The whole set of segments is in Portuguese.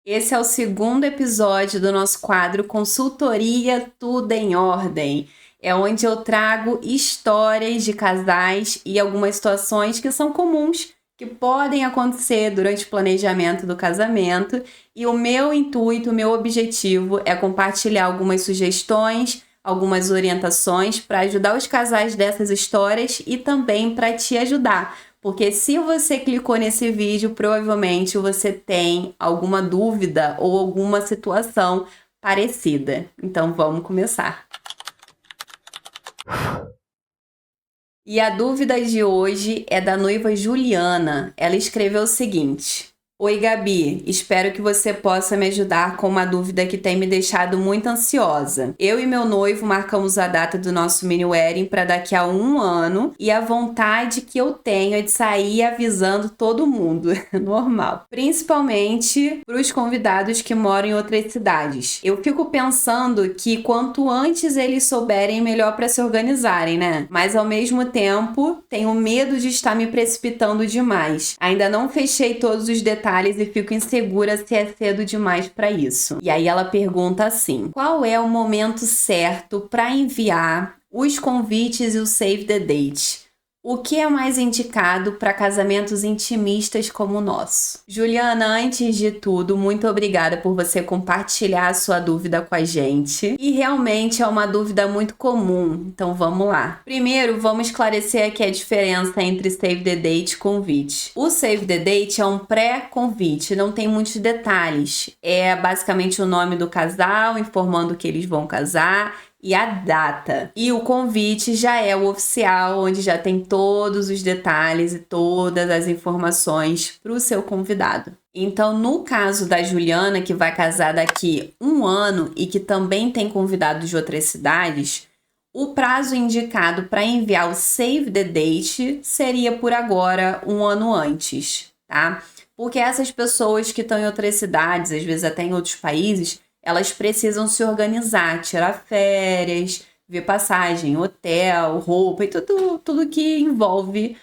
Esse é o segundo episódio do nosso quadro Consultoria Tudo em Ordem. É onde eu trago histórias de casais e algumas situações que são comuns, que podem acontecer durante o planejamento do casamento. E o meu intuito, o meu objetivo é compartilhar algumas sugestões, algumas orientações para ajudar os casais dessas histórias e também para te ajudar. Porque se você clicou nesse vídeo, provavelmente você tem alguma dúvida ou alguma situação parecida. Então vamos começar. E a dúvida de hoje é da noiva Juliana. Ela escreveu o seguinte: Oi, Gabi, espero que você possa me ajudar com uma dúvida que tem me deixado muito ansiosa. Eu e meu noivo marcamos a data do nosso mini wedding para daqui a 1 ano e a vontade que eu tenho é de sair avisando todo mundo, normal. Principalmente para os convidados que moram em outras cidades. Eu fico pensando que quanto antes eles souberem, melhor para se organizarem, né? Mas ao mesmo tempo, tenho medo de estar me precipitando demais. Ainda não fechei todos os detalhes e fico insegura se é cedo demais para isso. E aí ela pergunta assim: qual é o momento certo para enviar os convites e o save the date? O que é mais indicado para casamentos intimistas como o nosso? Juliana, antes de tudo, muito obrigada por você compartilhar a sua dúvida com a gente. E realmente é uma dúvida muito comum, então vamos lá. Primeiro, vamos esclarecer aqui a diferença entre Save the Date e convite. O Save the Date é um pré-convite, não tem muitos detalhes. É basicamente o nome do casal, informando que eles vão casar e a data. E o convite já é o oficial, onde já tem todos os detalhes e todas as informações para o seu convidado. Então, no caso da Juliana, que vai casar daqui 1 ano e que também tem convidados de outras cidades, o prazo indicado para enviar o Save the Date seria por agora 1 ano antes, tá? Porque essas pessoas que estão em outras cidades, às vezes até em outros países, elas precisam se organizar, tirar férias, ver passagem, hotel, roupa e tudo que envolve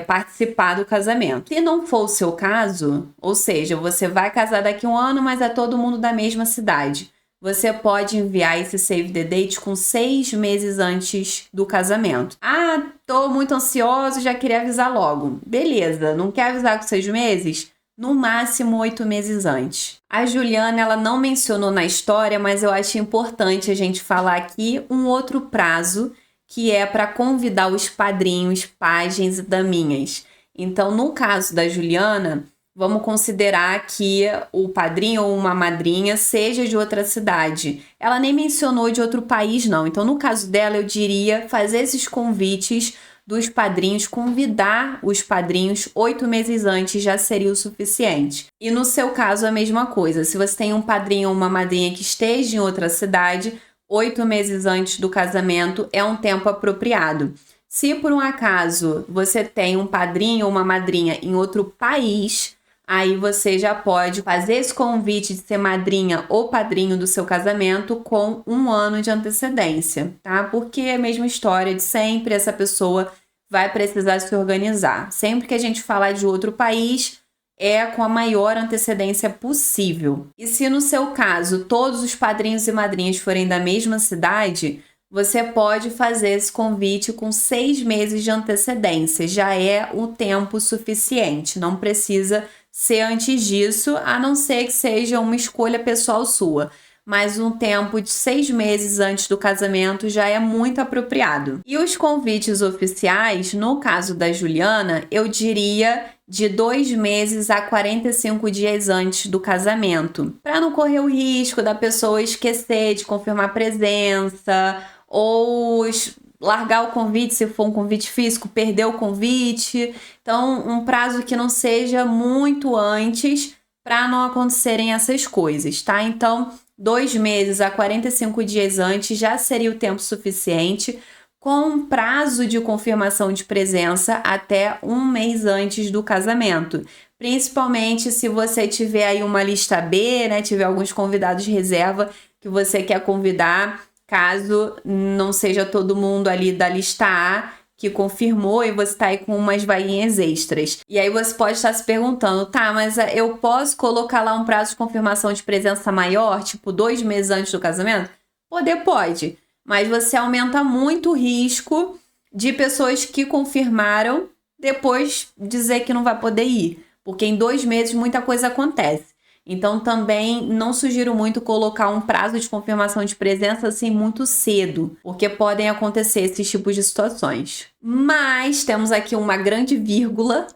participar do casamento. Se não for o seu caso, ou seja, você vai casar daqui 1 ano, mas é todo mundo da mesma cidade, você pode enviar esse Save the Date com 6 meses antes do casamento. Ah, tô muito ansioso, já queria avisar logo. Beleza, não quer avisar com 6 meses? No máximo 8 meses antes. A Juliana, ela não mencionou na história, mas eu acho importante a gente falar aqui um outro prazo, que é para convidar os padrinhos, pajens e daminhas. Então, no caso da Juliana, vamos considerar que o padrinho ou uma madrinha seja de outra cidade. Ela nem mencionou de outro país, não. Então, no caso dela, eu diria fazer esses convites dos padrinhos, convidar os padrinhos 8 meses antes já seria o suficiente. E no seu caso, a mesma coisa. Se você tem um padrinho ou uma madrinha que esteja em outra cidade, 8 meses antes do casamento é um tempo apropriado. Se por um acaso você tem um padrinho ou uma madrinha em outro país, aí você já pode fazer esse convite de ser madrinha ou padrinho do seu casamento com 1 ano de antecedência, tá? Porque é a mesma história de sempre, essa pessoa vai precisar se organizar. Sempre que a gente falar de outro país, é com a maior antecedência possível. E se no seu caso todos os padrinhos e madrinhas forem da mesma cidade, você pode fazer esse convite com 6 meses de antecedência. Já é o tempo suficiente, não precisa ser antes disso, a não ser que seja uma escolha pessoal sua. Mas um tempo de 6 meses antes do casamento já é muito apropriado. E os convites oficiais, no caso da Juliana, eu diria de 2 meses a 45 dias antes do casamento, para não correr o risco da pessoa esquecer de confirmar presença ou largar o convite, se for um convite físico, perder o convite. Então, um prazo que não seja muito antes para não acontecerem essas coisas, tá? Então, 2 meses a 45 dias antes já seria o tempo suficiente, com um prazo de confirmação de presença até 1 mês antes do casamento. Principalmente se você tiver aí uma lista B, né? Tiver alguns convidados de reserva que você quer convidar, caso não seja todo mundo ali da lista A que confirmou e você tá aí com umas vaguinhas extras. E aí você pode estar se perguntando, tá, mas eu posso colocar lá um prazo de confirmação de presença maior, tipo 2 meses antes do casamento? Poder pode, mas você aumenta muito o risco de pessoas que confirmaram depois dizer que não vai poder ir, porque em 2 meses muita coisa acontece. Então também não sugiro muito colocar um prazo de confirmação de presença assim muito cedo, porque podem acontecer esses tipos de situações. Mas temos aqui uma grande vírgula,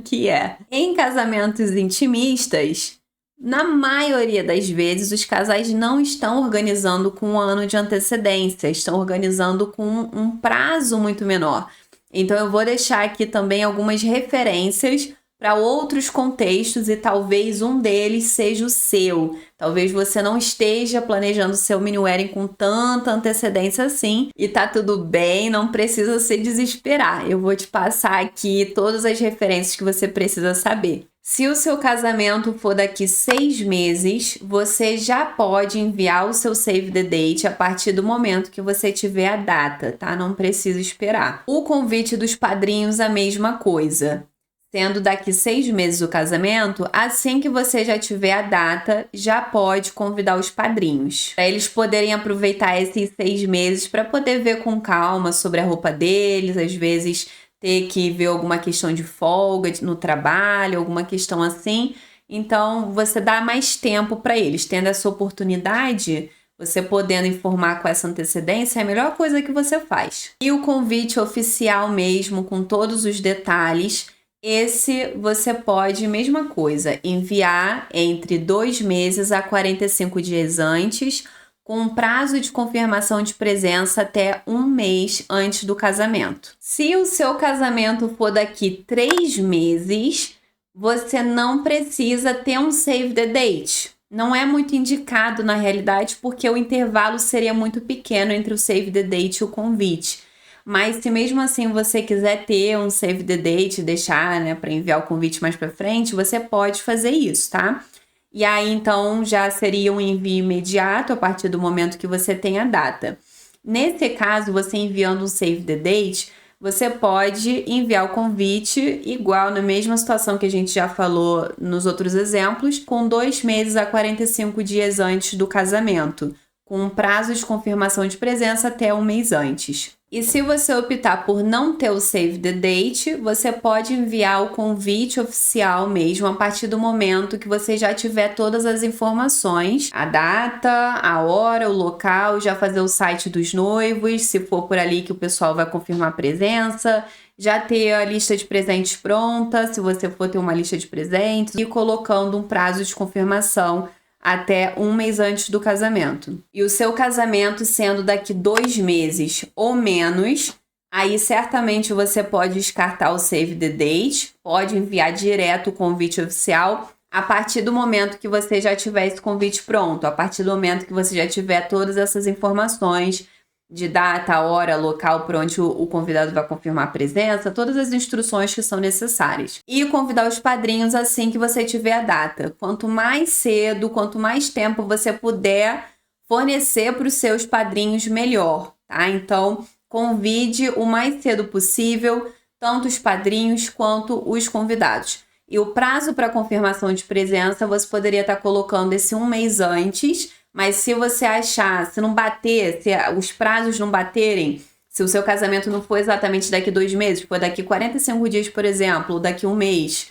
que é: em casamentos intimistas, na maioria das vezes os casais não estão organizando com um ano de antecedência, estão organizando com um prazo muito menor. Então eu vou deixar aqui também algumas referências para outros contextos e talvez um deles seja o seu. Talvez você não esteja planejando seu mini wedding com tanta antecedência assim e tá tudo bem, não precisa se desesperar. Eu vou te passar aqui todas as referências que você precisa saber. Se o seu casamento for daqui 6 meses, você já pode enviar o seu save the date a partir do momento que você tiver a data, tá? Não precisa esperar. O convite dos padrinhos, a mesma coisa. Sendo daqui 6 meses o casamento, assim que você já tiver a data, já pode convidar os padrinhos. Para eles poderem aproveitar esses 6 meses para poder ver com calma sobre a roupa deles, às vezes ter que ver alguma questão de folga no trabalho, alguma questão assim. Então, você dá mais tempo para eles. Tendo essa oportunidade, você podendo informar com essa antecedência, é a melhor coisa que você faz. E o convite oficial mesmo, com todos os detalhes, esse você pode, mesma coisa, enviar entre 2 meses a 45 dias antes, com um prazo de confirmação de presença até 1 mês antes do casamento. Se o seu casamento for daqui 3 meses, você não precisa ter um save the date. Não é muito indicado na realidade, porque o intervalo seria muito pequeno entre o save the date e o convite. Mas se mesmo assim você quiser ter um save the date, deixar, né, para enviar o convite mais para frente, você pode fazer isso, tá? E aí então já seria um envio imediato a partir do momento que você tem a data. Nesse caso, você enviando um save the date, você pode enviar o convite igual na mesma situação que a gente já falou nos outros exemplos, com 2 meses a 45 dias antes do casamento, com um prazo de confirmação de presença até 1 mês antes. E se você optar por não ter o save the date, você pode enviar o convite oficial mesmo a partir do momento que você já tiver todas as informações, a data, a hora, o local, já fazer o site dos noivos, se for por ali que o pessoal vai confirmar a presença, já ter a lista de presentes pronta, se você for ter uma lista de presentes, e colocando um prazo de confirmação até 1 mês antes do casamento. E o seu casamento sendo daqui 2 meses ou menos, aí certamente você pode descartar o save the date, pode enviar direto o convite oficial a partir do momento que você já tiver esse convite pronto, a partir do momento que você já tiver todas essas informações de data, hora, local por onde o convidado vai confirmar a presença, todas as instruções que são necessárias. E convidar os padrinhos assim que você tiver a data. Quanto mais cedo, quanto mais tempo você puder fornecer para os seus padrinhos, melhor, tá? Então, convide o mais cedo possível, tanto os padrinhos quanto os convidados. E o prazo para confirmação de presença, você poderia estar colocando esse 1 mês antes, mas se você achar, se não bater, se os prazos não baterem, se o seu casamento não for exatamente daqui 2 meses, for daqui 45 dias, por exemplo, ou daqui 1 mês,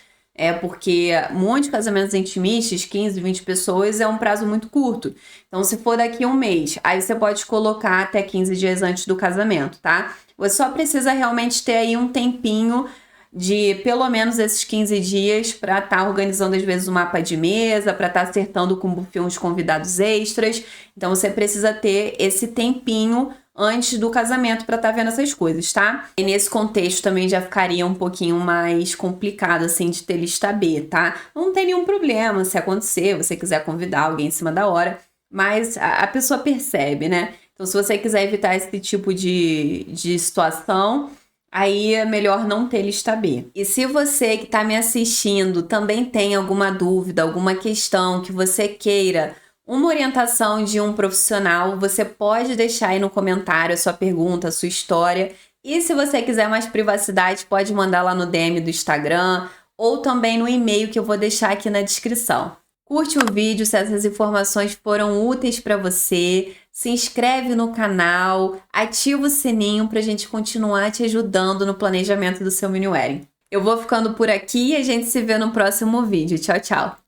porque muitos casamentos intimistas, 15, 20 pessoas, é um prazo muito curto. Então, se for daqui 1 mês, aí você pode colocar até 15 dias antes do casamento, tá? Você só precisa realmente ter aí um tempinho de pelo menos esses 15 dias para estar organizando às vezes um mapa de mesa, para estar acertando com o buffet uns convidados extras. Então você precisa ter esse tempinho antes do casamento para estar vendo essas coisas, tá? E nesse contexto também já ficaria um pouquinho mais complicado assim de ter lista B, tá? Não tem nenhum problema se acontecer, você quiser convidar alguém em cima da hora, mas a pessoa percebe, né? Então se você quiser evitar esse tipo de situação, aí é melhor não ter lista B. E se você que está me assistindo também tem alguma dúvida, alguma questão que você queira uma orientação de um profissional, você pode deixar aí no comentário a sua pergunta, a sua história, E se você quiser mais privacidade, pode mandar lá no DM do Instagram ou também no e-mail que eu vou deixar aqui na descrição. Curte o vídeo se essas informações foram úteis para você, se inscreve no canal, ativa o sininho para a gente continuar te ajudando no planejamento do seu mini wedding. Eu vou ficando por aqui e a gente se vê no próximo vídeo. Tchau, tchau!